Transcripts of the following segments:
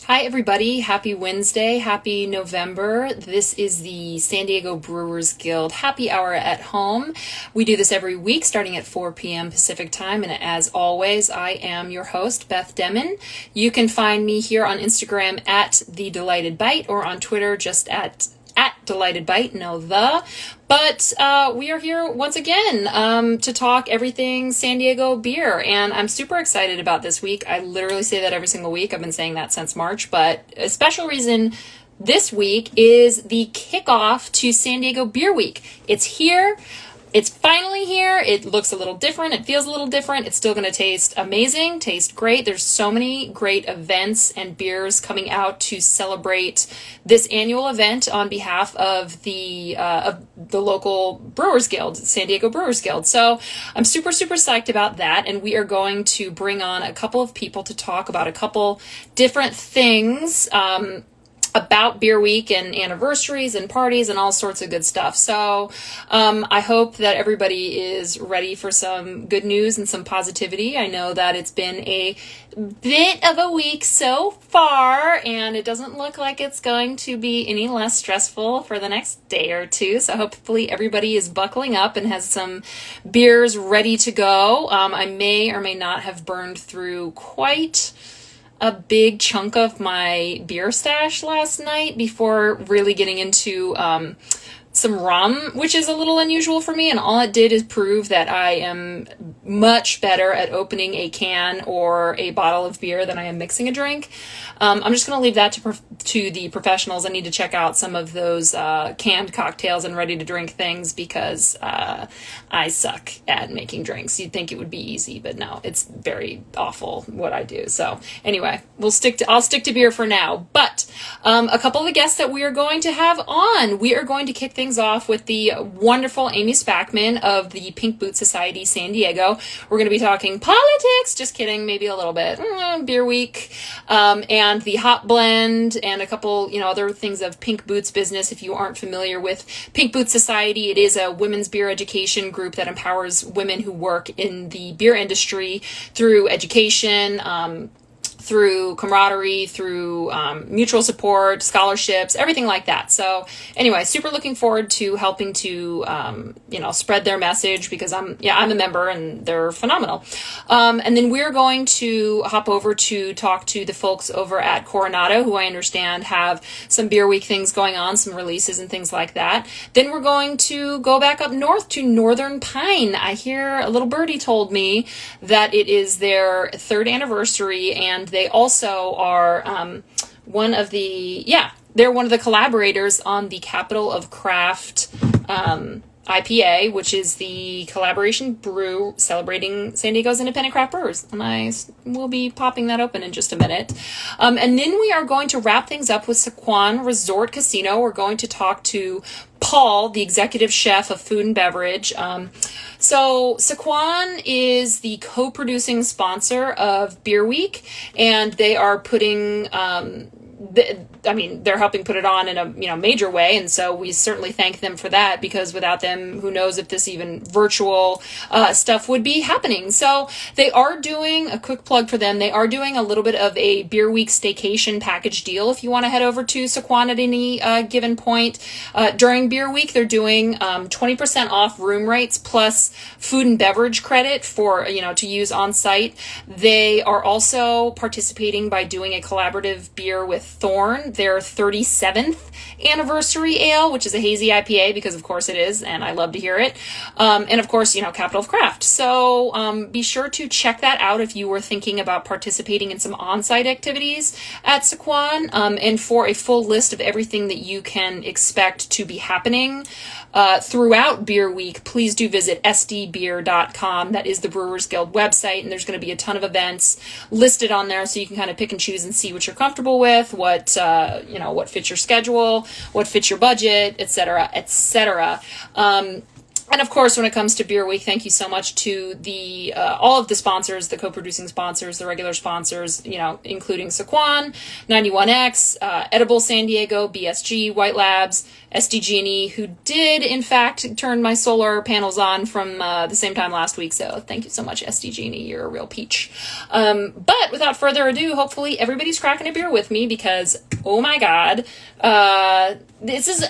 Hi, everybody. Happy Wednesday. Happy November. This is the San Diego Brewers Guild Happy Hour at Home. We do this every week starting at 4 p.m. Pacific Time. And as always, I am your host, Beth Demon. You can find me here on Instagram at The Delighted Bite or on Twitter just at Delighted Bite, But we are here once again to talk everything San Diego beer, and I'm super excited about this week. I literally say that every single week. I've been saying that since March, but a special reason this week is the kickoff to San Diego Beer Week. It's here. It's finally here. It looks a little different. It feels a little different. It's still going to taste amazing, taste great. There's so many great events and beers coming out to celebrate this annual event on behalf of the local Brewers Guild, San Diego Brewers Guild. So I'm super, super psyched about that. And we are going to bring on a couple of people to talk about a couple different things, about Beer Week and anniversaries and parties and all sorts of good stuff. So I hope that everybody is ready for some good news and some positivity. I know that it's been a bit of a week so far, and it doesn't look like it's going to be any less stressful for the next day or two. So hopefully everybody is buckling up and has some beers ready to go. I may or may not have burned through quite a big chunk of my beer stash last night before really getting into some rum, which is a little unusual for me, and all it did is prove that I am much better at opening a can or a bottle of beer than I am mixing a drink. I'm just going to leave that to the professionals. I need to check out some of those canned cocktails and ready-to-drink things because I suck at making drinks. You'd think it would be easy, but no, it's very awful what I do. So anyway, I'll stick to beer for now. But a couple of the guests that we are going to have on, we are going to kick things off with the wonderful Amy Spackman of the Pink Boot Society San Diego. We're going to be talking politics, just kidding, maybe a little bit, Beer Week, and the hop blend and a couple, other things of Pink Boot's business. If you aren't familiar with Pink Boot Society, it is a women's beer education group that empowers women who work in the beer industry through education, through camaraderie, through mutual support, scholarships, everything like that. So anyway, super looking forward to helping to, spread their message because I'm a member and they're phenomenal. And then we're going to hop over to talk to the folks over at Coronado, who I understand have some Beer Week things going on, some releases and things like that. Then we're going to go back up north to Northern Pine. I hear a little birdie told me that it is their 3rd anniversary, and they also are they're one of the collaborators on the Capital of Craft IPA, which is the collaboration brew celebrating San Diego's independent craft brewers. And I will be popping that open in just a minute. And then we are going to wrap things up with Sequan Resort Casino. We're going to talk to Paul, the executive chef of food and beverage. So Sequan is the co-producing sponsor of Beer Week, and they are putting they're helping put it on in a major way, and so we certainly thank them for that, because without them, who knows if this even virtual stuff would be happening. So they are doing a quick plug for them. They are doing a little bit of a Beer Week staycation package deal. If you want to head over to Sequan at any given point during Beer Week, they're doing 20% off room rates plus food and beverage credit for to use on site. They are also participating by doing a collaborative beer with Thorn, their 37th anniversary ale, which is a hazy IPA, because of course it is, and I love to hear it. And of course, Capital of Craft. So be sure to check that out if you were thinking about participating in some on-site activities at Sequan. And for a full list of everything that you can expect to be happening throughout Beer Week, please do visit sdbeer.com. That is the Brewers Guild website, and there's going to be a ton of events listed on there, so you can kind of pick and choose and see what you're comfortable with, what fits your schedule, what fits your budget, etc., etc. And of course, when it comes to Beer Week, thank you so much to the all of the sponsors, the co-producing sponsors, the regular sponsors, including Saquon, 91X, Edible San Diego, BSG, White Labs, SDG&E, who did, in fact, turn my solar panels on from the same time last week. So thank you so much, SDG&E. You're a real peach. But without further ado, hopefully everybody's cracking a beer with me because, oh my God, this is,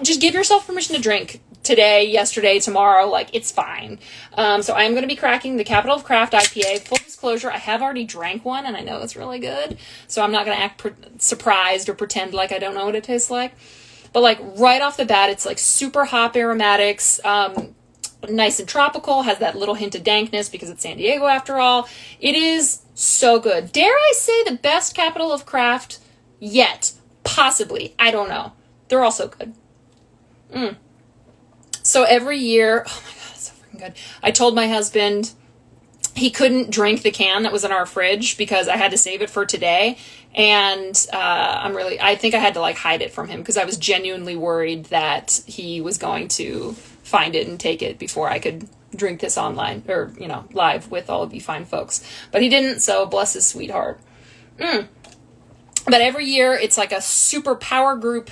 just give yourself permission to drink. Today, yesterday, tomorrow, it's fine. So I'm going to be cracking the Capital of Craft IPA. Full disclosure, I have already drank one, and I know it's really good. So I'm not going to act surprised or pretend like I don't know what it tastes like. But, right off the bat, it's, super hop aromatics, nice and tropical, has that little hint of dankness because it's San Diego after all. It is so good. Dare I say the best Capital of Craft yet? Possibly. I don't know. They're all so good. So every year, oh my God, it's so freaking good. I told my husband he couldn't drink the can that was in our fridge because I had to save it for today. And I think I had to hide it from him because I was genuinely worried that he was going to find it and take it before I could drink this online or, live with all of you fine folks. But he didn't, so bless his sweetheart. But every year it's a super power group,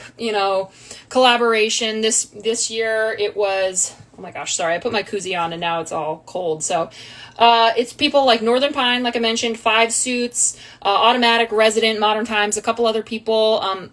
collaboration. This year it was, oh my gosh, sorry, I put my koozie on and now it's all cold. So it's people like Northern Pine, like I mentioned, Five Suits, Automatic, Resident, Modern Times, a couple other people,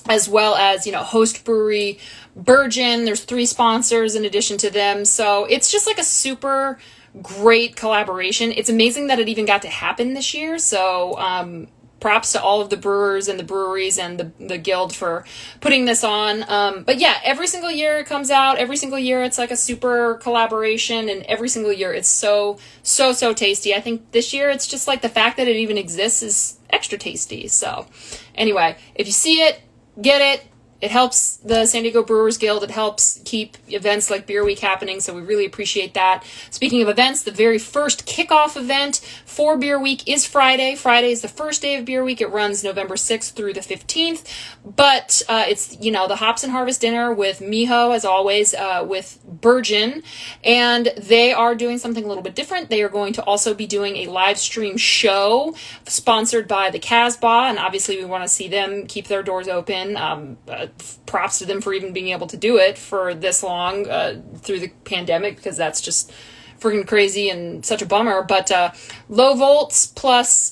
as well as, Host Brewery, Burgeon. There's 3 sponsors in addition to them. So it's just a super great collaboration. It's amazing that it even got to happen this year. So, props to all of the brewers and the breweries and the guild for putting this on. But yeah, every single year it comes out. Every single year it's a super collaboration. And every single year it's so tasty. I think this year it's just the fact that it even exists is extra tasty. So anyway, if you see it, get it. It helps the San Diego Brewers Guild. It helps keep events like Beer Week happening, so we really appreciate that. Speaking of events, the very first kickoff event for Beer Week is Friday. Friday is the first day of Beer Week. It runs November 6th through the 15th. But it's, the Hops and Harvest Dinner with Miho, as always, with Burgeon. And they are doing something a little bit different. They are going to also be doing a live stream show sponsored by the Casbah. And obviously we want to see them keep their doors open. Props to them for even being able to do it for this long through the pandemic, because that's just freaking crazy and such a bummer. But Low Volts plus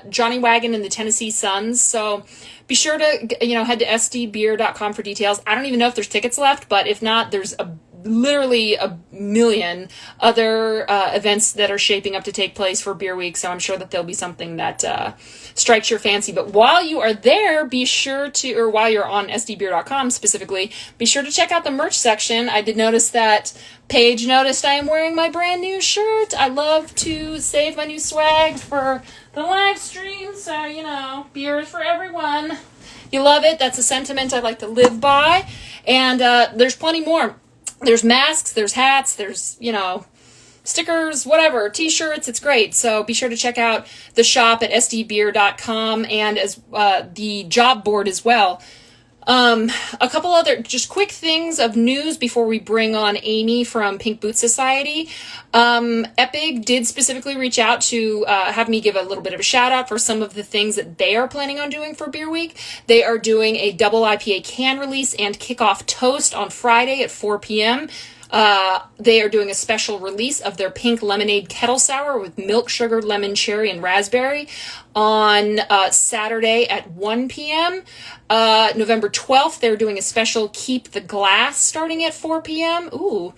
Johnny Wagon and the Tennessee Suns. So be sure to head to sdbeer.com for details. I don't even know if there's tickets left, but if not, there's literally a million other events that are shaping up to take place for Beer Week, so I'm sure that there'll be something that strikes your fancy. But while you are there, be sure to, or while you're on sdbeer.com specifically, be sure to check out the merch section. I did notice that Paige noticed I am wearing my brand new shirt. I love to save my new swag for the live stream, so, beer is for everyone. You love it. That's a sentiment I like to live by. And there's plenty more. There's masks, there's hats, there's, stickers, whatever, t-shirts. It's great. So be sure to check out the shop at sdbeer.com and as the job board as well. A couple other just quick things of news before we bring on Amy from Pink Boot Society. Epic did specifically reach out to have me give a little bit of a shout out for some of the things that they are planning on doing for Beer Week. They are doing a double IPA can release and kickoff toast on Friday at 4 p.m. They are doing a special release of their pink lemonade kettle sour with milk, sugar, lemon, cherry, and raspberry on Saturday at 1 p.m. November 12th, they're doing a special Keep the Glass starting at 4 p.m. Ooh.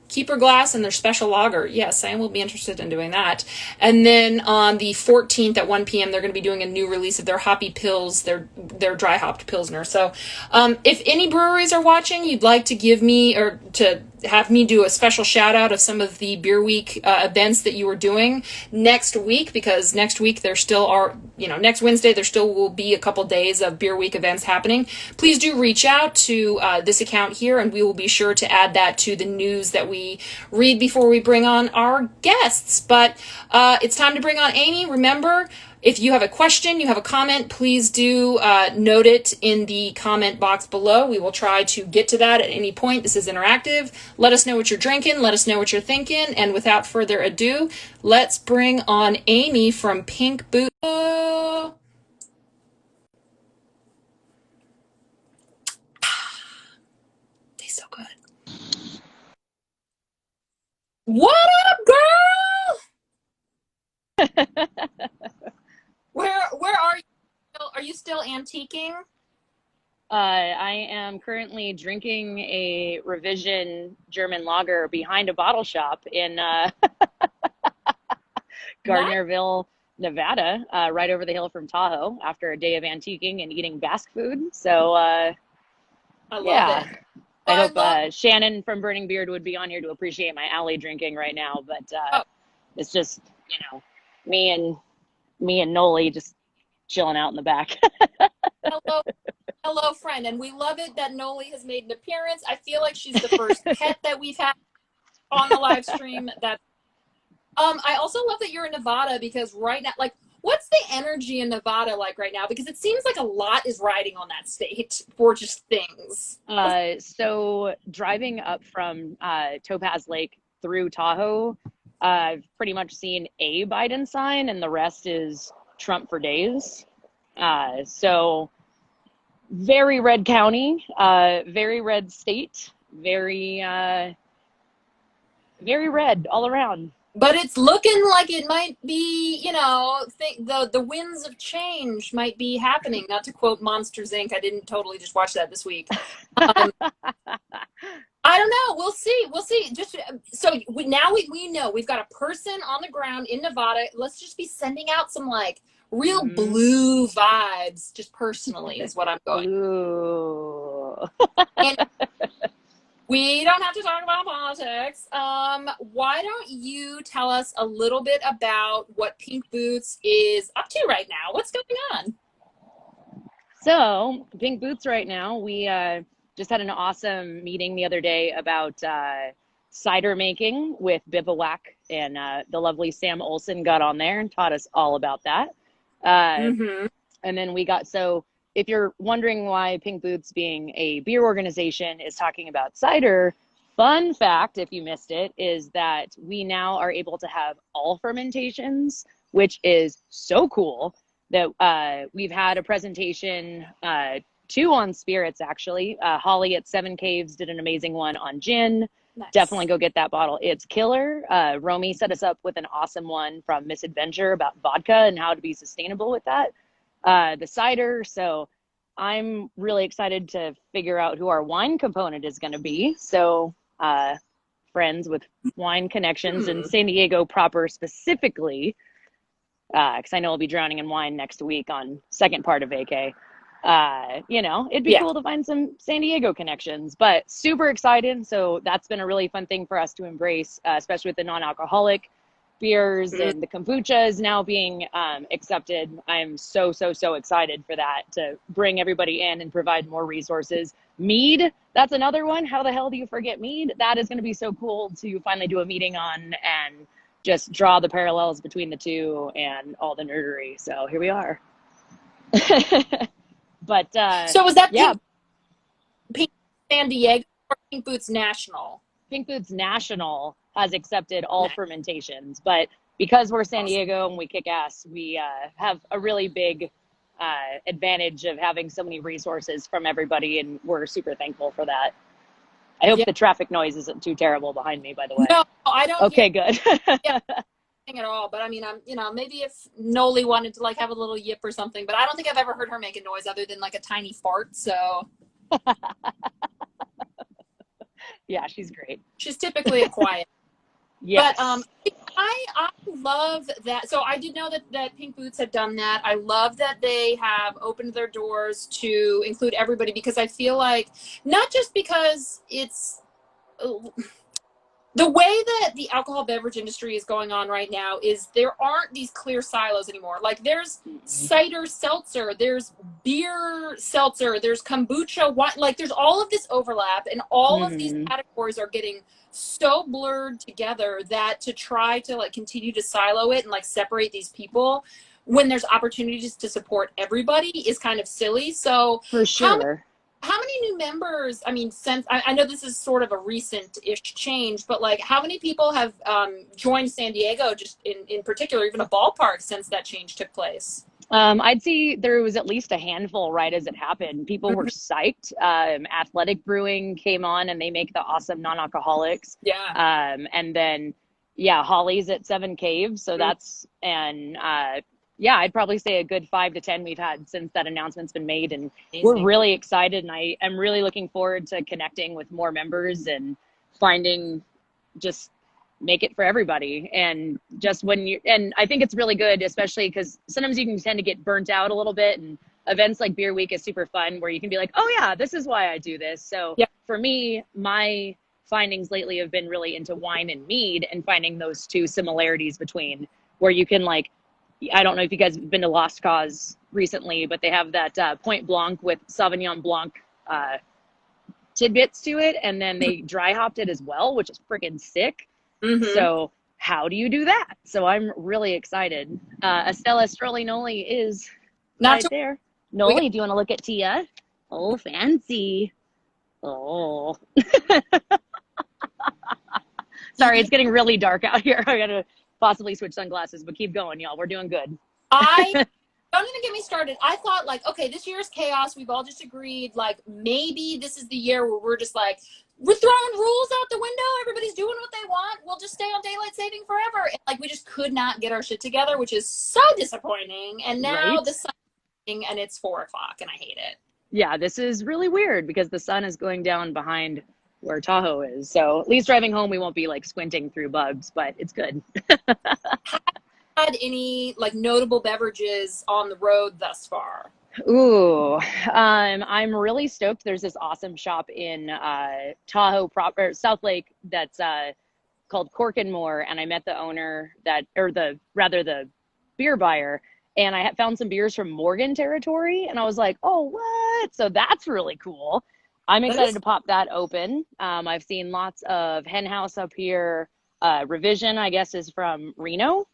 Keeper Glass and their special lager. Yes, I will be interested in doing that. And then on the 14th at 1 p.m., they're going to be doing a new release of their hoppy pills, their dry hopped Pilsner. So if any breweries are watching, you'd like to give me or to have me do a special shout out of some of the Beer Week events that you are doing next week, because next week there still are, next Wednesday there still will be a couple days of Beer Week events happening. Please do reach out to this account here, and we will be sure to add that to the news that we read before we bring on our guests. But it's time to bring on Amy. Remember, If you have a question, you have a comment, please do note it in the comment box below. We will try to get to that at any point. This is interactive. Let us know what you're drinking. Let us know what you're thinking. And without further ado, let's bring on Amy from Pink Boots. Tastes so good. What up, girl? Where are you? Are you still antiquing? I am currently drinking a revision German lager behind a bottle shop in Nice. Gardnerville, Nevada, right over the hill from Tahoe after a day of antiquing and eating Basque food. So, I love yeah, it. I I hope love. Shannon from Burning Beard would be on here to appreciate my alley drinking right now. But Oh, it's just, you know, me and Noli just chilling out in the back. hello, hello, friend, and we love it that Noli has made an appearance. I feel like she's the first pet that we've had on the live stream. That I also love that you're in Nevada because right now, like, what's the energy in Nevada like right now? Because it seems like a lot is riding on that state for just things. So driving up from Topaz Lake through Tahoe, I've pretty much seen a Biden sign, and the rest is Trump for days. So very red county, very red state, very red all around. But it's looking like it might be, the winds of change might be happening. Not to quote Monsters Inc. I didn't totally just watch that this week. Um, I don't know. We'll see. We'll see. Just so we know we've got a person on the ground in Nevada. Let's just be sending out some like real Hmm. blue vibes, just personally, is what I'm going. Ooh. And we don't have to talk about politics. Why don't you tell us a little bit about what Pink Boots is up to right now? What's going on? So, Pink Boots right now, we just had an awesome meeting the other day about cider making with Bivouac, and the lovely Sam Olson got on there and taught us all about that. Uh, Mm-hmm. and then so if you're wondering why Pink Boots, being a beer organization, is talking about cider, fun fact, if you missed it, is that we now are able to have all fermentations, which is so cool that we've had a presentation, two on spirits actually. Holly at Seven Caves did an amazing one on gin. Definitely Nice. go get that bottle. It's killer. Romy set us up with an awesome one from Misadventure about vodka and how to be sustainable with that. The cider. So I'm really excited to figure out who our wine component is going to be. So, friends with wine connections in Hmm. San Diego proper specifically, because I know I'll be drowning in wine next week on second part of vacay. It'd be Yeah. cool to find some San Diego connections, but super excited. So that's been a really fun thing for us to embrace, especially with the non-alcoholic beers, Mm. and the kombucha is now being accepted. I'm so, so, so excited for that, to bring everybody in and provide more resources. Mead, that's another one. How the hell do you forget mead? That is going to be so cool to finally do a meeting on and just draw the parallels between the two and all the nerdery. So here we are. But So was that yeah, Pink San Diego or Pink Boots National? Pink Boots National has accepted all Nice. fermentations, but because we're San Awesome. Diego and we kick ass, we have a really big advantage of having so many resources from everybody, and we're super thankful for that. I hope Yeah. the traffic noise isn't too terrible behind me, by the way. No, I don't hear Okay, good. anything at all. But I mean, maybe if Noli wanted to like have a little yip or something, but I don't think I've ever heard her make a noise other than like a tiny fart. So Yeah, she's great. she's typically a quiet. But Yes. I love that. So I did know that Pink Boots had done that. I love that they have opened their doors to include everybody because I feel like not just because it's the way that the alcohol beverage industry is going on right now is there aren't these clear silos anymore. Like there's cider seltzer, there's beer seltzer, there's kombucha wine, like there's all of this overlap and all of these Mm-hmm. categories are getting so blurred together that to try to like continue to silo it and like separate these people when there's opportunities to support everybody is kind of silly. So For how sure. how many new members, I mean, since I know this is sort of a recent-ish change, but like how many people have joined San Diego just in particular, even a ballpark since that change took place? I'd say there was at least a handful right as it happened. People were Mhm. psyched. Athletic Brewing came on and they make the awesome non-alcoholics. Yeah. And then, yeah, Holly's at Seven Caves. So Mhm. yeah, I'd probably say a good 5 to 10 we've had since that announcement's been made. And we're Amazing. really excited. And I am really looking forward to connecting with more members and finding just make it for everybody. And just when you, and I think it's really good, especially because sometimes you can tend to get burnt out a little bit. And events like Beer Week is super fun where you can be like, oh yeah, this is why I do this. So Yeah. for me, my findings lately have been really into wine and mead and finding those two similarities between where you can like, I don't know if you guys have been to Lost Cause recently, but they have that Point Blanc with Sauvignon Blanc uh, tidbits to it. And then they dry hopped it as well, which is freaking sick. Mm-hmm. So how do you do that? So I'm really excited. Estella Strolli Noli is Not right to there. we got Noli, do you want to look at Tia? Oh, fancy. Oh, sorry, it's getting really dark out here. I gotta possibly switch sunglasses, but keep going, y'all. We're doing good. I don't even get me started. I thought like, okay, this year is chaos. We've all just agreed like maybe this is the year where we're just like we're throwing rules out the window. Everybody's doing what they want. We'll just stay on daylight saving forever. And, like we just could not get our shit together, which is so disappointing. And now Right? the sun and it's 4 o'clock, and I hate it. Yeah, this is really weird because the sun is going down behind where Tahoe is. So at least driving home, we won't be like squinting through bugs, but it's good. Had any like notable beverages on the road thus far? Ooh, I'm really stoked. There's this awesome shop in Tahoe proper South Lake that's called Cork and More, and I met the owner that, or the rather the beer buyer, and I had found some beers from Morgan territory, and I was like, oh, what? So that's really cool. I'm That excited is to pop that open. I've seen lots of Hen House up here. Revision, I guess, is from Reno.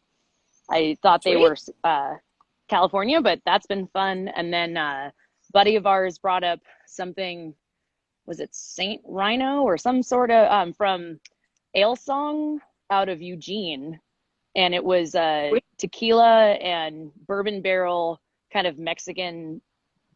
I thought they sweet. were California, but that's been fun. And then buddy of ours brought up something, was it Saint Rhino or some sort of from Ale Song out of Eugene. And it was Sweet. tequila and bourbon barrel kind of Mexican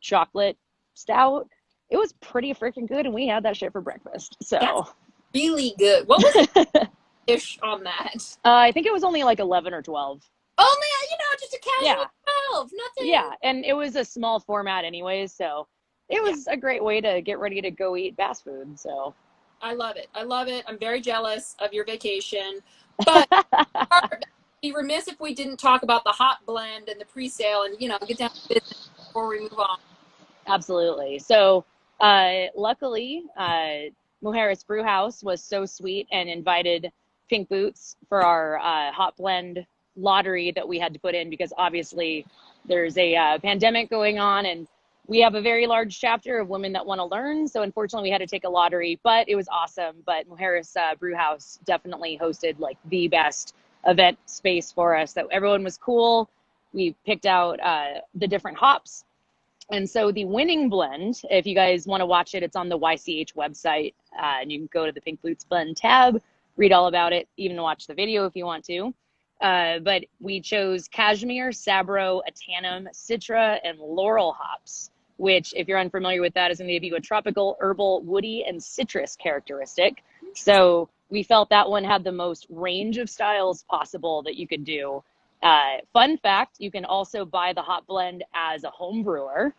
chocolate stout. It was pretty freaking good. And we had that shit for breakfast. That's So really good. What was the ish on that? I think it was only like 11 or 12. Only, just a casual Yeah. 12. Nothing. Yeah, and it was a small format anyways, so it Yeah, was a great way to get ready to go eat fast food. So I love it. I love it. I'm very jealous of your vacation. But I'd be remiss if we didn't talk about the hot blend and the pre-sale and, get down to business before we move on. absolutely. So luckily, Mujeres Brew House was so sweet and invited Pink Boots for our hot blend lottery that we had to put in because obviously there's a pandemic going on and we have a very large chapter of women that want to learn. So unfortunately, we had to take a lottery, but it was awesome. But Mujeres Brew House definitely hosted like the best event space for us. So everyone was cool. We picked out the different hops. And so the winning blend, if you guys want to watch it, it's on the YCH website. And you can go to the Pink Boots Blend tab, read all about it, even watch the video if you want to. But we chose Cashmere, Sabro, Atanum, Citra, and Laurel hops, which, if you're unfamiliar with that, is going to give you a tropical, herbal, woody, and citrus characteristic. So we felt that one had the most range of styles possible that you could do. Fun fact, you can also buy the hop blend as a home brewer.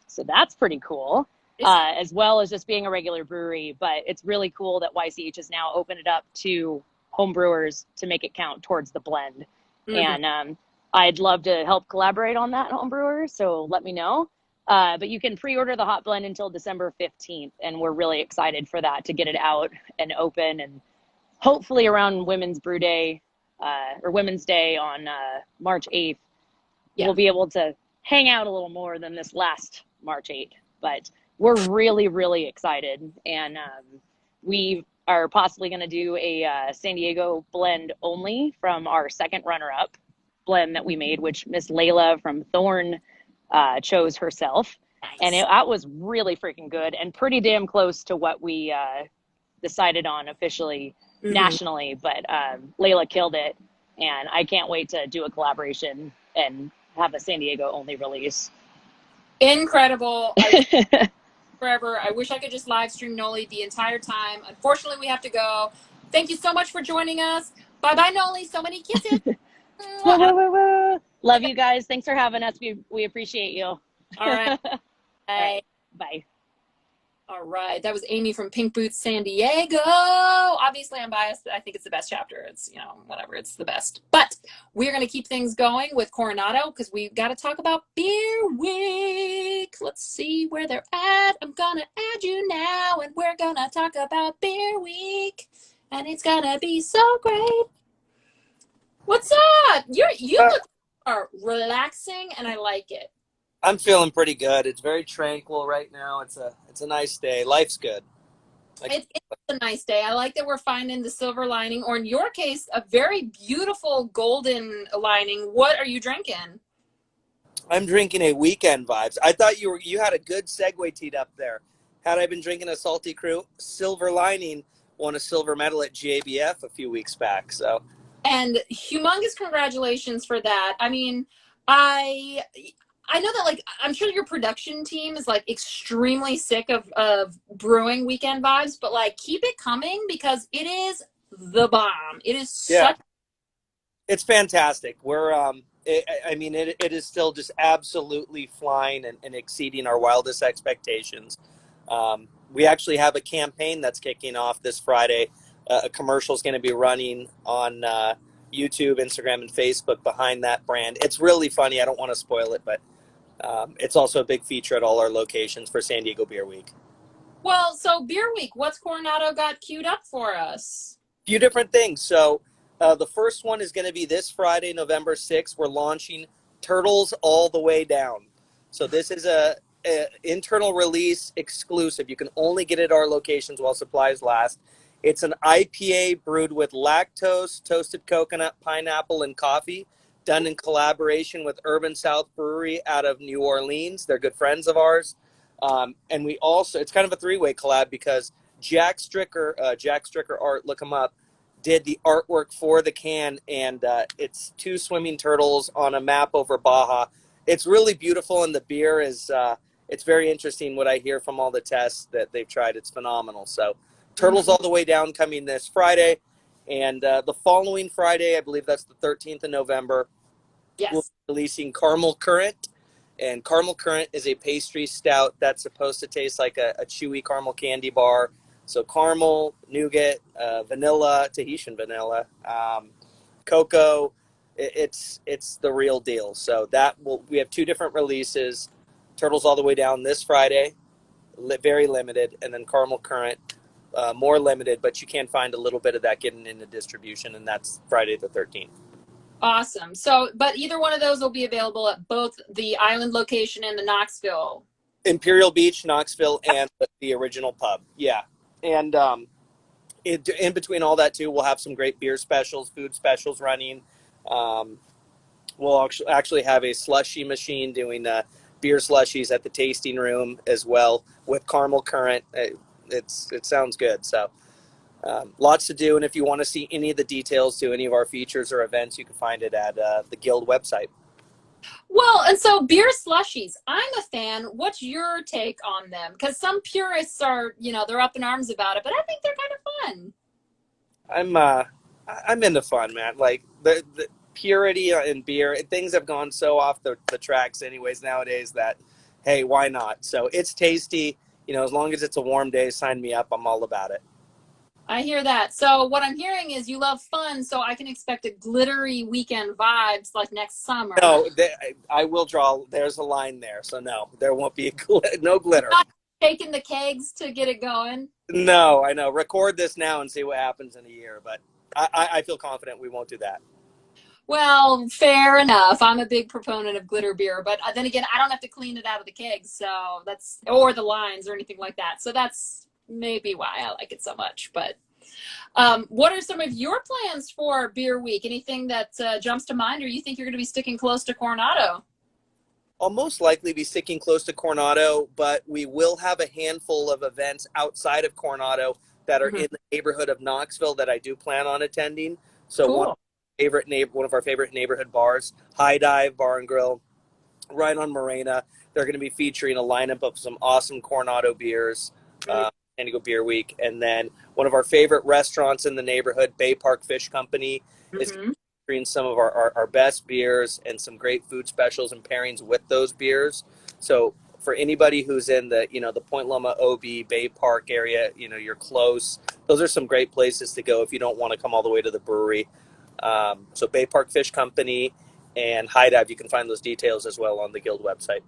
So that's pretty cool, as well as just being a regular brewery. But it's really cool that YCH has now opened it up to home brewers to make it count towards the blend. Mm-hmm. And I'd love to help collaborate on that, home brewer. So let me know. But you can pre-order the hot blend until December 15th. And we're really excited for that to get it out and open. And hopefully around Women's Brew Day or Women's Day on March 8th, Yeah. we'll be able to hang out a little more than this last March 8th. But we're really, really excited. And we are possibly going to do a San Diego blend only from our second runner-up. blend that we made, which Miss Layla from Thorn chose herself. And Nice. that was really freaking good and pretty damn close to what we decided on officially Hmm. nationally. But Layla killed it. And I can't wait to do a collaboration and have a San Diego only release. Incredible. I wish forever. I wish I could just live stream Noli the entire time. Unfortunately, we have to go. Thank you so much for joining us. Bye bye, Noli. So many kisses. Whoa, Mwah. whoa, whoa, whoa. Love you guys. Thanks for having us. We appreciate you. All All right. right. Bye. Bye. All right. That was Amy from Pink Boots San Diego. Obviously, I'm biased. I think it's the best chapter. It's, whatever. It's the best. But we're going to keep things going with Coronado because we've got to talk about Beer Week. Let's see where they're at. I'm going to add you now, and we're going to talk about Beer Week. And it's going to be so great. What's up? You look are relaxing, and I like it. I'm feeling pretty good. It's very tranquil right now. It's a nice day. Life's good. It's a nice day. I like that we're finding the silver lining, or in your case, a very beautiful golden lining. What are you drinking? I'm drinking a Weekend Vibes. I thought you had a good segue teed up there. Had I been drinking a Salty Crew, Silver Lining won a silver medal at GABF a few weeks back. So And humongous congratulations for that. I mean, I I know that like I'm sure your production team is like extremely sick of brewing weekend vibes, but like keep it coming because it is the bomb. It is yeah, such it's fantastic. It is still just absolutely flying and exceeding our wildest expectations. We actually have a campaign that's kicking off this Friday. A commercial is going to be running on YouTube, Instagram, and Facebook behind that brand. It's really funny. I don't want to spoil it, but it's also a big feature at all our locations for San Diego Beer Week. well, so Beer Week, what's Coronado got queued up for us? Few different things. So the first one is going to be this Friday, November 6th. We're launching Turtles All the Way Down. So this is a internal release exclusive. You can only get it at our locations while supplies last. It's an IPA brewed with lactose, toasted coconut, pineapple, and coffee, done in collaboration with Urban South Brewery out of New Orleans. They're good friends of ours. And we also, it's kind of a three-way collab because Jack Stricker Art, look him up, did the artwork for the can, and it's two swimming turtles on a map over Baja. It's really beautiful, and the beer is, it's very interesting what I hear from all the tests that they've tried. It's phenomenal. So Turtles Mhm. All the Way Down coming this Friday, and the following Friday, I believe that's the 13th of November, we'll Yes. be releasing Caramel Current. And Caramel Current is a pastry stout that's supposed to taste like a chewy caramel candy bar. So caramel, nougat, vanilla, Tahitian vanilla, cocoa. It's the real deal. So we have two different releases. Turtles All the Way Down this Friday, very limited, and then Caramel Current, more limited, but you can find a little bit of that getting into distribution, and that's Friday the 13th. Awesome. So, but either one of those will be available at both the island location and the Knoxville. Imperial Beach, Knoxville, and the original pub. Yeah. And in between all that, too, we'll have some great beer specials, food specials running. Um, we'll actually have a slushy machine doing beer slushies at the tasting room as well with Caramel Current. It sounds good. So lots to do. And if you want to see any of the details to any of our features or events, you can find it at the Guild website. Well, and so beer slushies, I'm a fan. What's your take on them? Because some purists are, they're up in arms about it, but I think they're kind of fun. I'm into fun, man. Like the purity in beer, things have gone so off the tracks anyways nowadays that, hey, why not? So it's tasty. As long as it's a warm day, sign me up. I'm all about it. I hear that. So what I'm hearing is you love fun, so I can expect a glittery weekend vibes like next summer. No, I will draw. There's a line there. So no, there won't be no glitter. Not shaking the kegs to get it going. No, I know. Record this now and see what happens in a year. But I feel confident we won't do that. Well, fair enough. I'm a big proponent of glitter beer, but then again, I don't have to clean it out of the kegs, so or the lines or anything like that. So that's maybe why I like it so much. But What are some of your plans for Beer Week? Anything that jumps to mind, or you think you're going to be sticking close to Coronado? I'll most likely be sticking close to Coronado, but we will have a handful of events outside of Coronado that are Hmm. in the neighborhood of Knoxville that I do plan on attending. So Cool. one of our favorite neighborhood bars, High Dive Bar and Grill, right on Morena. They're going to be featuring a lineup of some awesome Coronado beers, San Diego Beer Week. And then one of our favorite restaurants in the neighborhood, Bay Park Fish Company, is Mm-hmm. featuring some of our best beers and some great food specials and pairings with those beers. So for anybody who's in the, the Point Loma, OB, Bay Park area, you're close. Those are some great places to go if you don't want to come all the way to the brewery. So Bay Park Fish Company and High Dive, you can find those details as well on the Guild website.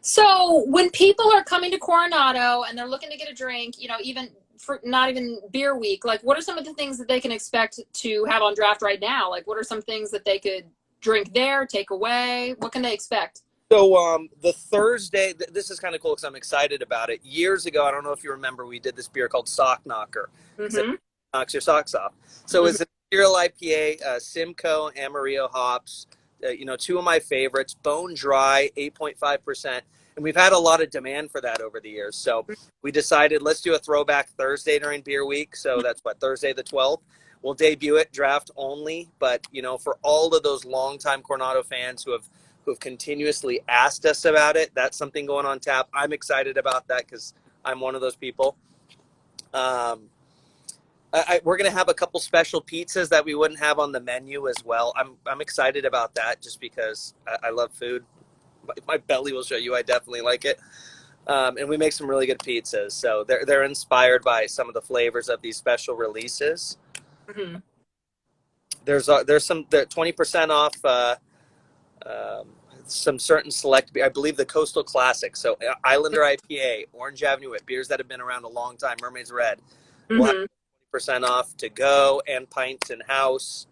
So when people are coming to Coronado and they're looking to get a drink, even for not even Beer Week, like what are some of the things that they can expect to have on draft right now? Like what are some things that they could drink there, take away? What can they expect? So the Thursday, this is kind of cool because I'm excited about it. Years ago, I don't know if you remember, we did this beer called Sock Knocker. So it Mm-hmm. knocks your socks off. So it's an Imperial IPA, Simcoe, Amarillo hops. Two of my favorites, bone dry, 8.5%. And we've had a lot of demand for that over the years. So we decided let's do a throwback Thursday during Beer Week. So that's Thursday the 12th. We'll debut it draft only. But, for all of those longtime Coronado fans who've continuously asked us about it, that's something going on tap. I'm excited about that because I'm one of those people. We're going to have a couple special pizzas that we wouldn't have on the menu as well. I'm excited about that just because I love food. My belly will show you I definitely like it. And we make some really good pizzas. So they're inspired by some of the flavors of these special releases. Mm-hmm. There's 20% off um, some certain select, I believe the Coastal Classic. So Islander IPA, Orange Avenue Wit, beers that have been around a long time, Mermaid's Red. We'll have Mm-hmm. 20% off to go and pints in house.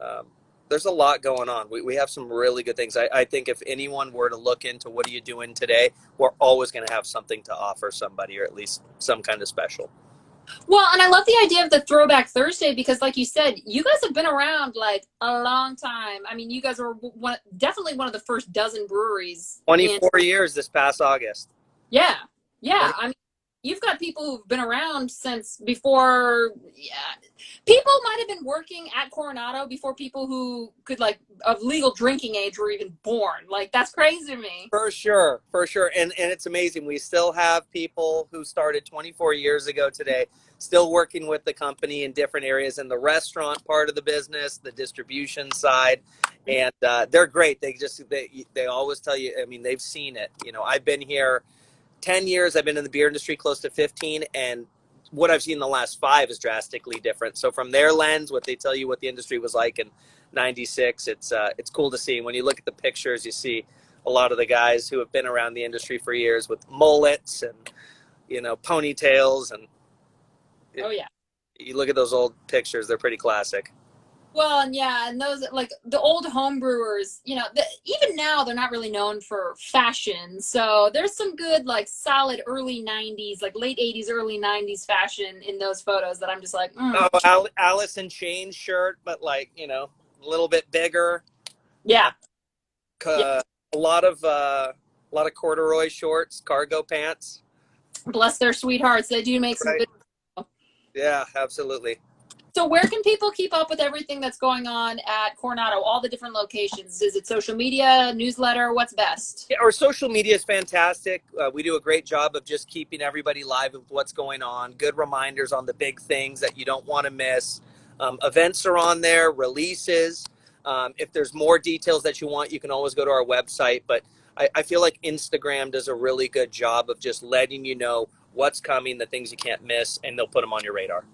Um, there's a lot going on. We have some really good things. I think if anyone were to look into what are you doing today, we're always going to have something to offer somebody, or at least some kind of special. Well, and I love the idea of the Throwback Thursday because, like you said, you guys have been around like a long time. I mean, you guys were definitely one of the first dozen breweries. 24 years this past August. Yeah, yeah. I mean, you've got people who've been around since before. Yeah, people might have been working at Coronado before people who could of legal drinking age were even born. Like that's crazy to me. For sure. And it's amazing. We still have people who started 24 years ago today, still working with the company in different areas in the restaurant part of the business, the distribution side. And they're great. They always tell you, I mean, they've seen it. I've been here 10 years. I've been in the beer industry close to 15. And what I've seen in the last 5 is drastically different. So from their lens, what they tell you what the industry was like in 96, it's cool to see. When you look at the pictures, you see a lot of the guys who have been around the industry for years with mullets and, ponytails. And Oh yeah. you look at those old pictures, they're pretty classic. Well, and yeah, and those like the old home brewers, even now they're not really known for fashion. So there's some good, like solid early 90s, like late 80s, early 90s fashion in those photos that I'm just like, Alice in Chains shirt, but a little bit bigger. yeah. Yeah. A lot of corduroy shorts, cargo pants. Bless their sweethearts. They do make some Right. good. Yeah, absolutely. So where can people keep up with everything that's going on at Coronado, all the different locations? Is it social media, newsletter? What's best? Yeah, our social media is fantastic. We do a great job of just keeping everybody live with what's going on. Good reminders on the big things that you don't want to miss. Events are on there, releases. If there's more details that you want, you can always go to our website. But I feel like Instagram does a really good job of just letting you know what's coming, the things you can't miss, and they'll put them on your radar.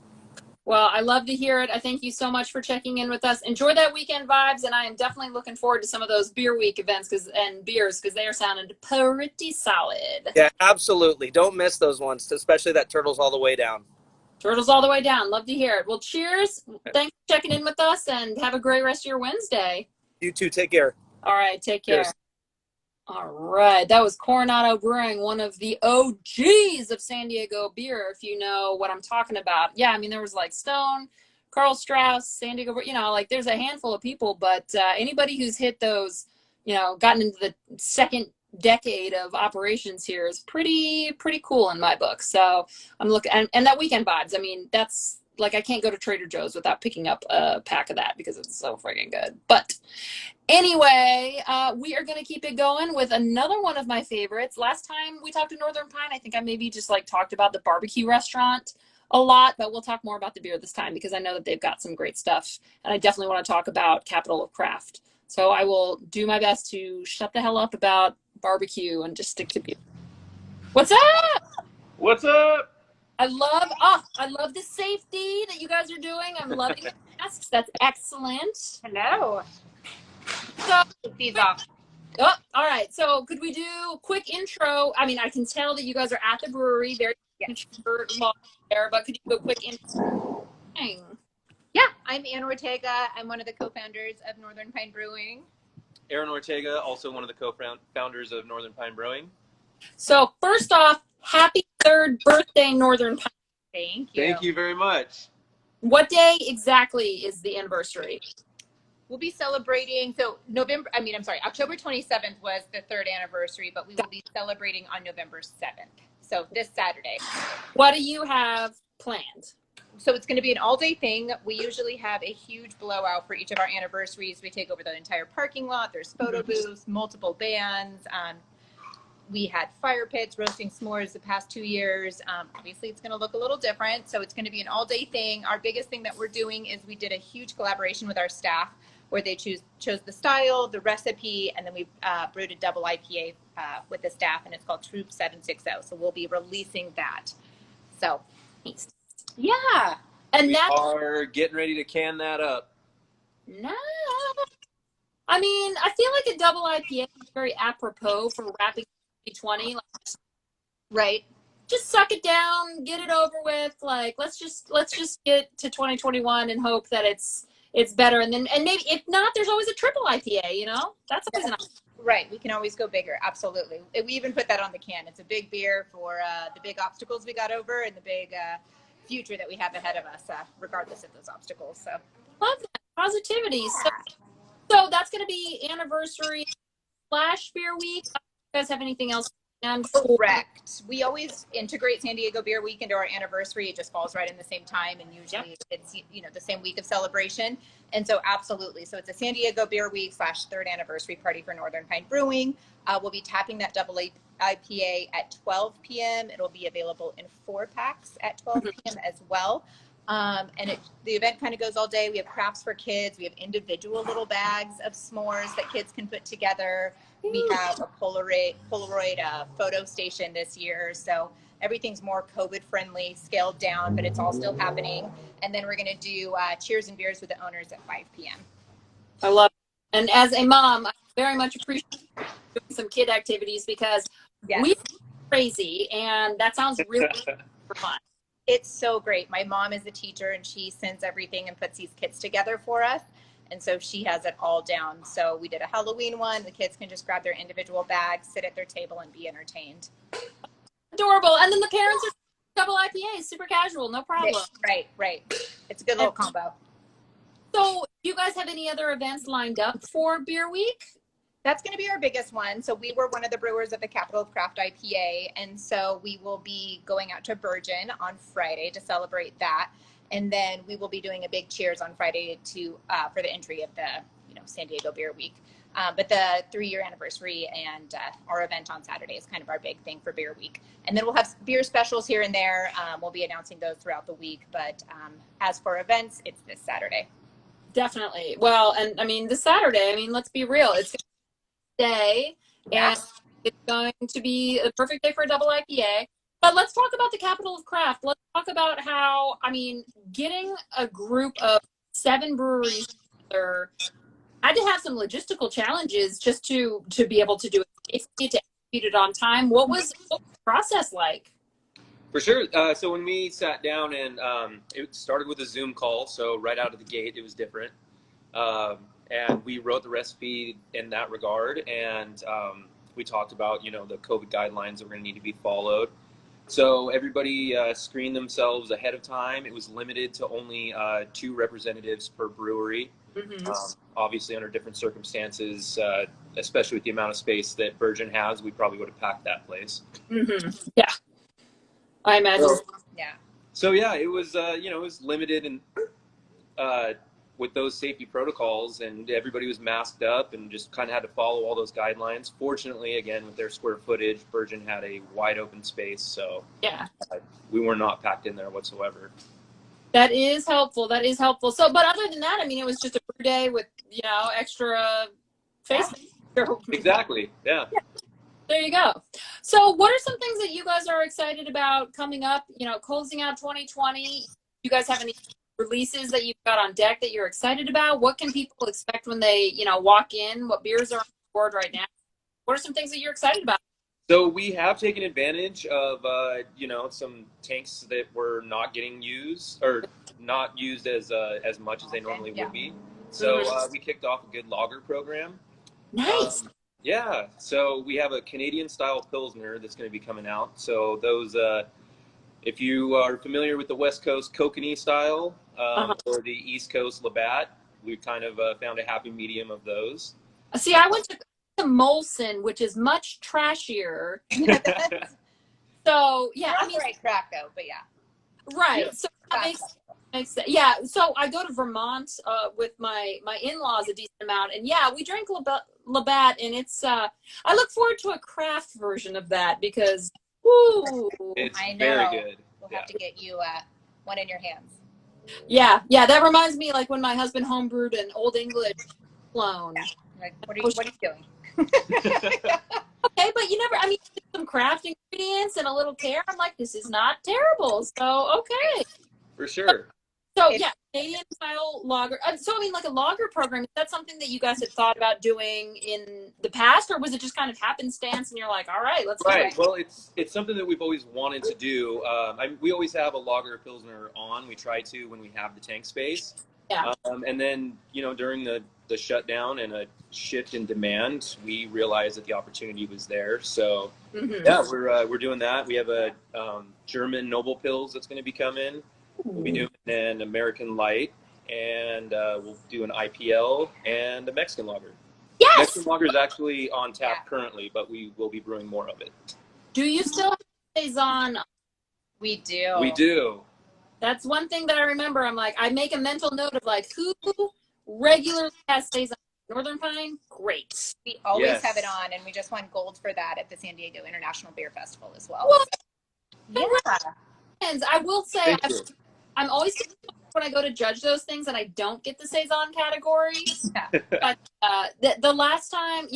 Well, I love to hear it. I thank you so much for checking in with us. Enjoy that weekend vibes, and I am definitely looking forward to some of those beer week events and beers because they are sounding pretty solid. Yeah, absolutely. Don't miss those ones, especially that Turtles All the Way Down. Turtles all the way down. Love to hear it. Well, cheers. Thanks for checking in with us, and have a great rest of your Wednesday. You too. Take care. All right, take care. Cheers. All right, that was Coronado Brewing, one of the OGs of San Diego beer, if you know what I'm talking about. Yeah, I mean, there was like Stone, Carl Strauss, San Diego, like there's a handful of people, but anybody who's hit those, gotten into the second decade of operations here is pretty cool in my book. So I'm looking, and that weekend vibes. I mean, that's like, I can't go to Trader Joe's without picking up a pack of that because it's so friggin' good. But anyway, we are going to keep it going with another one of my favorites. Last time we talked to Northern Pine, I think I maybe just like talked about the barbecue restaurant a lot, but we'll talk more about the beer this time because I know that they've got some great stuff. And I definitely want to talk about Capital of Craft. So I will do my best to shut the hell up about barbecue and just stick to beer. What's up? What's up? I love the safety that you guys are doing. I'm loving the masks. That's excellent. Hello. So, These off. oh, all right. So could we do a quick intro? I mean, I can tell that you guys are at the brewery, very shirt there, but could you do a quick intro? Yeah, I'm Ann Ortega. I'm one of the co-founders of Northern Pine Brewing. Aaron Ortega, also one of the co-founders of Northern Pine Brewing. So first off, happy 3rd birthday, Northern Pine. Thank you. Thank you very much. What day exactly is the anniversary? We'll be celebrating, October 27th was the 3rd anniversary, but we will be celebrating on November 7th. So this Saturday. What do you have planned? So it's going to be an all-day thing. We usually have a huge blowout for each of our anniversaries. We take over the entire parking lot. There's photo booths, multiple bands. We had fire pits, roasting s'mores the past 2 years. Obviously, it's going to look a little different. So it's going to be an all-day thing. Our biggest thing that we're doing is we did a huge collaboration with our staff where they chose the style, the recipe, and then we brewed a double IPA with the staff, and it's called Troop 760. So we'll be releasing that. So, yeah. And We are getting ready to can that up. No. I mean, I feel like a double IPA is very apropos for wrapping 2020. Like, right. Just suck it down, get it over with. Like, let's just get to 2021 and hope that it's better. And maybe if not, there's always a triple IPA. That's always an option. Right. We can always go bigger. Absolutely. We even put that on the can. It's a big beer for the big obstacles we got over and the big future that we have ahead of us, regardless of those obstacles. So Love that positivity. So that's going to be anniversary / beer week. Do you guys have anything else planned? Correct. We always integrate San Diego Beer Week into our anniversary. It just falls right in the same time, and usually it's the same week of celebration. And so absolutely. So it's a San Diego Beer Week / 3rd anniversary party for Northern Pine Brewing. We'll be tapping that double IPA at 12 p.m. It'll be available in 4-packs at 12 p.m. as well. The event kind of goes all day. We have crafts for kids. We have individual little bags of s'mores that kids can put together. We have a Polaroid photo station this year. So everything's more COVID friendly, scaled down, but it's all still happening. And then we're going to do cheers and beers with the owners at 5 p.m. I love it. And as a mom, I very much appreciate doing some kid activities because we're crazy, and that sounds really fun. It's so great. My mom is a teacher, and she sends everything and puts these kits together for us. And so she has it all down. So we did a Halloween one. The kids can just grab their individual bags, sit at their table, and be entertained. Adorable. And then the parents are double IPA, super casual, no problem. Right. It's a good little combo. So do you guys have any other events lined up for Beer Week? That's going to be our biggest one. So we were one of the brewers of the Capital of Craft IPA. And so we will be going out to Bergen on Friday to celebrate that. And then we will be doing a big cheers on Friday for the entry of the San Diego Beer Week. But the 3-year anniversary and our event on Saturday is kind of our big thing for Beer Week. And then we'll have beer specials here and there. We'll be announcing those throughout the week. But as for events, it's this Saturday. Definitely. Well, and I mean, this Saturday, let's be real. It's going to be a day, and it's going to be a perfect day for a double IPA. But let's talk about the Capital of Craft. Let's talk about how, getting a group of 7 breweries together had to have some logistical challenges just to be able to do it safely, to execute it on time. What was the process like? For sure. So when we sat down and it started with a Zoom call, so right out of the gate it was different. And we wrote the recipe in that regard. And we talked about, the COVID guidelines that were going to need to be followed. So everybody screened themselves ahead of time. It was limited to only 2 representatives per brewery. Mm-hmm. Obviously, under different circumstances, especially with the amount of space that Virgin has, we probably would have packed that place. Mm-hmm. Yeah, I imagine. Yeah. So yeah, it was it was limited and with those safety protocols, and everybody was masked up and just kind of had to follow all those guidelines. Fortunately, again, with their square footage, Virgin had a wide open space, so Yeah, we were not packed in there whatsoever. that is helpful. That is helpful. So, but other than that, I mean, it was just a brew day with extra face. Exactly. Yeah. There you go. So, what are some things that you guys are excited about coming up? Closing out 2020. You guys have any releases that you've got on deck that you're excited about? What can people expect when they, walk in? What beers are on board right now? What are some things that you're excited about? So we have taken advantage of, some tanks that were not getting used or not used as much as they normally would be. So we kicked off a good lager program. Nice. Yeah. So we have a Canadian style Pilsner that's going to be coming out. So those, if you are familiar with the West Coast Kokanee style or the East Coast Labatt, we've kind of found a happy medium of those. See, I went to Molson, which is much trashier. So yeah, I mean, right crack though, but yeah. Right. Yeah. So that makes sense. Yeah. So I go to Vermont with my in-laws a decent amount, and yeah, we drink Labatt, and it's I look forward to a craft version of that because woo, it's I know. very good. We'll have to get you one in your hands. Yeah, that reminds me like when my husband homebrewed an Old English clone. Yeah. Like, what are you doing? Okay, but some craft ingredients and a little care. I'm like, this is not terrible. So okay. For sure. So yeah, Canadian style lager. So I mean, like a lager program, is that something that you guys had thought about doing in the past, or was it just kind of happenstance and you're like, all right, let's do it? Well, it's something that we've always wanted to do. We always have a lager Pilsner on. We try to when we have the tank space. Yeah. And then during the shutdown and a shift in demand, we realized that the opportunity was there. So yeah, we're doing that. We have a German Noble Pils that's going to be coming. We'll be doing an American Light, and we'll do an IPL and a Mexican lager. Yes! Mexican lager is actually on tap currently, but we will be brewing more of it. Do you still have Saison? We do. We do. That's one thing that I remember. I'm like, I make a mental note of like, who regularly has Saison? Northern Pine? Great. We always have it on, and we just won gold for that at the San Diego International Beer Festival as well. What? Yeah. And I will say, I'm always when I go to judge those things and I don't get the Saison category. Yeah. But the last time,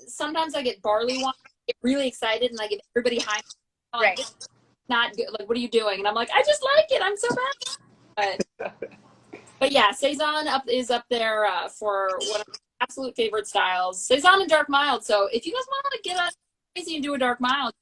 sometimes I get barley wine, I get really excited, and I give everybody high. Right. It's not good. Like, what are you doing? And I'm like, I just like it. I'm so bad. But yeah, Saison is up there for one of my absolute favorite styles. Saison and dark mild. So if you guys want to get us crazy and do a dark mild,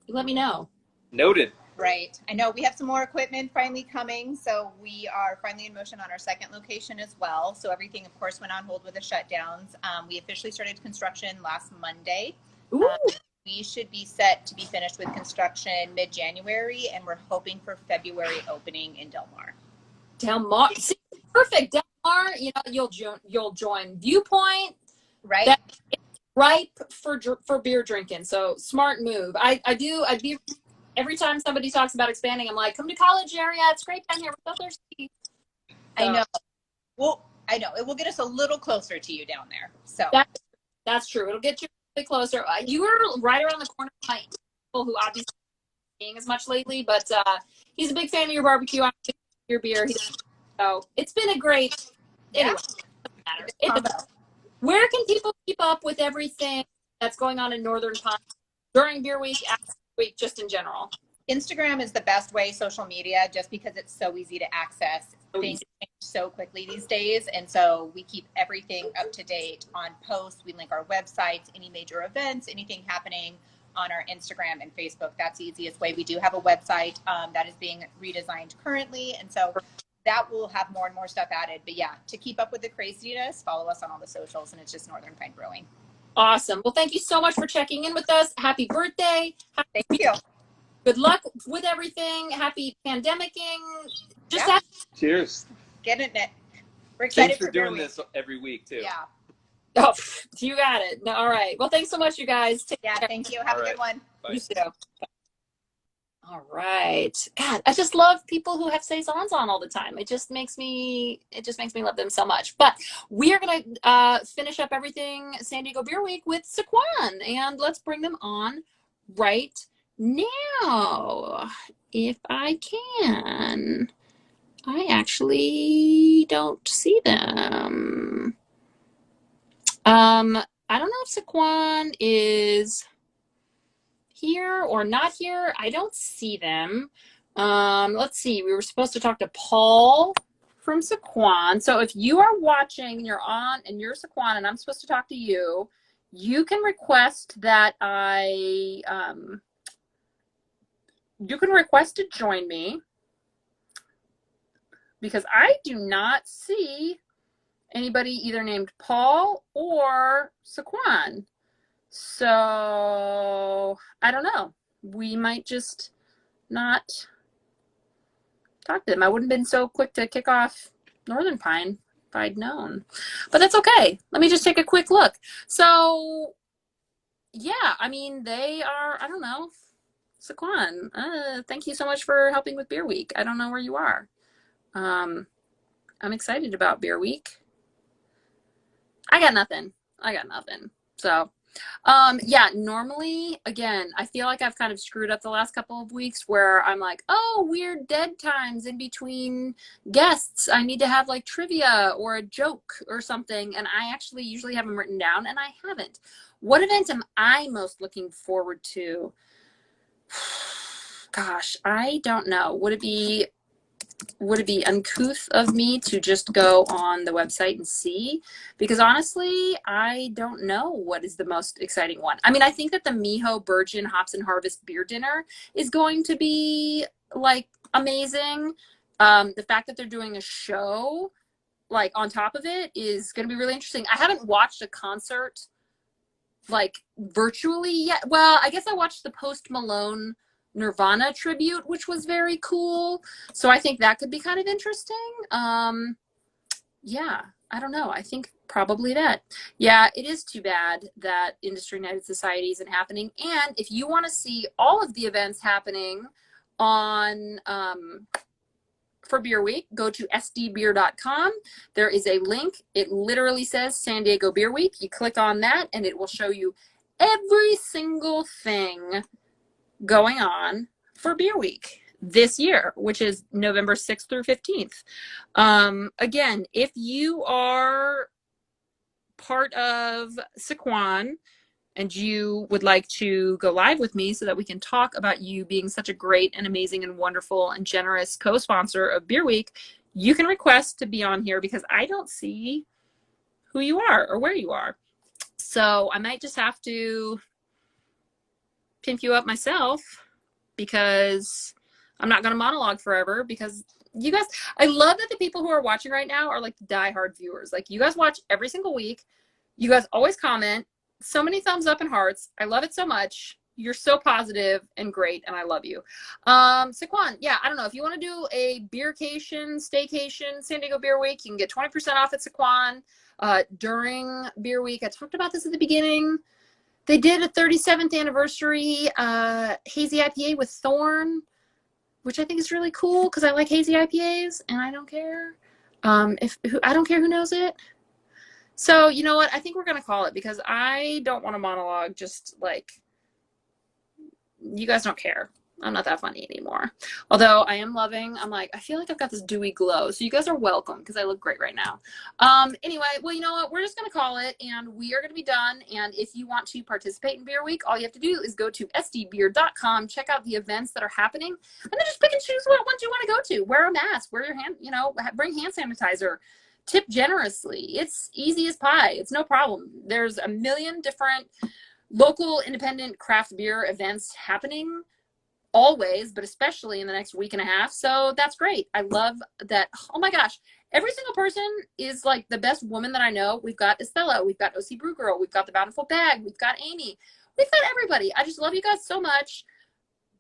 you let me know. Noted. Right. I know we have some more equipment finally coming. So we are finally in motion on our second location as well. So everything, of course, went on hold with the shutdowns. We officially started construction last Monday. We should be set to be finished with construction mid-January, and we're hoping for February opening in Del Mar. Del Mar, see, perfect. Del Mar, you'll join Viewpoint. Right. That's ripe for beer drinking. So smart move. I'd be every time somebody talks about expanding, I'm like, come to college area. It's great down here. We're so thirsty. I know. Well, I know it will get us a little closer to you down there. So that's true. It'll get you a bit closer. You were right around the corner of my uncle, who obviously isn't seeing as much lately, but he's a big fan of your barbecue. I'm a your beer. So it's been a great. Anyway, it doesn't matter. Where can people keep up with everything that's going on in Northern Pine during Beer Week, after week, just in general? Instagram is the best way, social media, just because it's so easy to access. Things change so quickly these days, and so we keep everything up to date on posts. We link our websites, any major events, anything happening on our Instagram and Facebook. That's the easiest way. We do have a website that is being redesigned currently, and so that will have more and more stuff added. But yeah, to keep up with the craziness, follow us on all the socials, and it's just Northern Pine Brewing. Awesome. Well, thank you so much for checking in with us. Happy birthday. Thank you. Good luck with everything. Happy pandemicing. Just Yeah. Cheers. Getting it. We're excited Thanks for Beer doing Week. this every week too. Yeah. Oh, you got it. All right. Well, thanks so much, you guys. Take Yeah. care. Thank you. Have All a right. good one. Bye. You too. All right. God, I just love people who have saisons on all the time. It just makes me love them so much. But we are gonna finish up everything San Diego Beer Week with Saquon, and let's bring them on right now, if I can. I actually don't see them. I don't know if Saquon is here or not here. I don't see them. Let's see. We were supposed to talk to Paul from Saquon. So if you are watching and you're on and you're Saquon and I'm supposed to talk to you, you can request that you can request to join me, because I do not see anybody either named Paul or Saquon. So I don't know. We might just not talk to them. I wouldn't have been so quick to kick off Northern Pine if I'd known. But that's okay. Let me just take a quick look. So yeah, I mean, they are, I don't know. Saquon, thank you so much for helping with Beer Week. I don't know where you are. I'm excited about Beer Week. I got nothing. So yeah, normally, again, I feel like I've kind of screwed up the last couple of weeks where I'm like, oh, weird dead times in between guests. I need to have like trivia or a joke or something. And I actually usually have them written down, and I haven't. What event am I most looking forward to? Gosh, I don't know. Would it be uncouth of me to just go on the website and see? Because honestly, I don't know what is the most exciting one. I mean, I think that the Miho Virgin Hops and Harvest beer dinner is going to be like amazing. The fact that they're doing a show like on top of it is going to be really interesting. I haven't watched a concert like virtually yet. Well, I guess I watched the Post Malone Nirvana tribute, which was very cool. So I think that could be kind of interesting. Yeah, I don't know. I think probably that. Yeah, it is too bad that Industry United Society isn't happening. And if you want to see all of the events happening on for Beer Week, go to sdbeer.com. There is a link. It literally says San Diego Beer Week. You click on that and it will show you every single thing going on for Beer Week this year, which is November 6th through 15th. Again, if you are part of Saquon and you would like to go live with me so that we can talk about you being such a great and amazing and wonderful and generous co-sponsor of Beer Week, you can request to be on here, because I don't see who you are or where you are. So I might just have to pimp you up myself, because I'm not going to monologue forever, because you guys, I love that the people who are watching right now are like diehard viewers. Like, you guys watch every single week. You guys always comment. So many thumbs up and hearts. I love it so much. You're so positive and great, and I love you. Saquon, yeah, I don't know. If you want to do a beercation, staycation, San Diego Beer Week, you can get 20% off at Saquon during Beer Week. I talked about this at the beginning. They did a 37th anniversary hazy IPA with Thorn, which I think is really cool because I like hazy IPAs and I don't care I don't care who knows it. So you know what? I think we're gonna call it, because I don't want to monologue. Just like, you guys don't care. I'm not that funny anymore. Although I am loving, I'm like, I feel like I've got this dewy glow. So you guys are welcome, because I look great right now. Anyway, well, you know what? We're just going to call it, and we are going to be done. And if you want to participate in Beer Week, all you have to do is go to sdbeer.com, check out the events that are happening, and then just pick and choose what ones you want to go to. Wear a mask, wear your hand, bring hand sanitizer, tip generously. It's easy as pie. It's no problem. There's a million different local independent craft beer events happening always, but especially in the next week and a half. So that's great. I love that. Oh my gosh. every single person is like the best woman that I know. We've got Estella, we've got OC Brew Girl, we've got the Bountiful Bag, we've got Amy, we've got everybody. I just love you guys so much.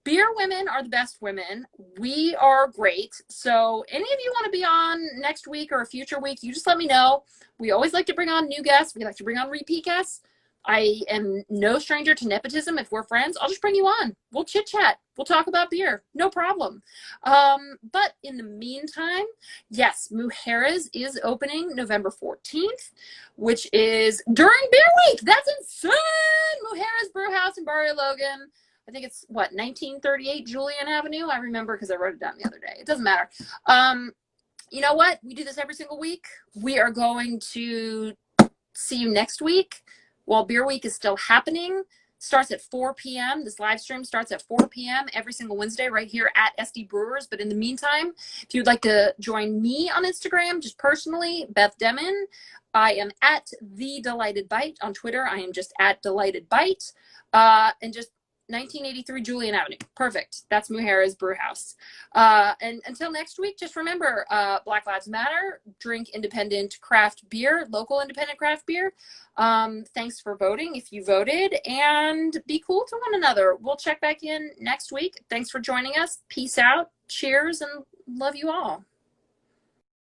Beer women are the best women. We are great. So any of you want to be on next week or a future week, you just let me know. We always like to bring on new guests. We like to bring on repeat guests. I am no stranger to nepotism. If we're friends, I'll just bring you on. We'll chit chat. We'll talk about beer. No problem. But in the meantime, yes, Mujeres is opening November 14th, which is during Beer Week. That's insane. Mujeres Brew House in Barrio Logan. I think it's 1938 Julian Avenue. I remember because I wrote it down the other day. It doesn't matter. You know what? We do this every single week. We are going to see you next week while Beer Week is still happening. Starts at 4 p.m. This live stream starts at 4 p.m. every single Wednesday right here at SD Brewers. But in the meantime, if you'd like to join me on Instagram, just personally, Beth Demon, I am at The Delighted Bite. On Twitter, I am just at Delighted Bite. And just 1983 Julian Avenue. Perfect. That's Mujeres Brew House. And until next week, just remember, Black Lives Matter, drink independent craft beer, local independent craft beer. Thanks for voting if you voted, and be cool to one another. We'll check back in next week. Thanks for joining us. Peace out. Cheers, and love you all.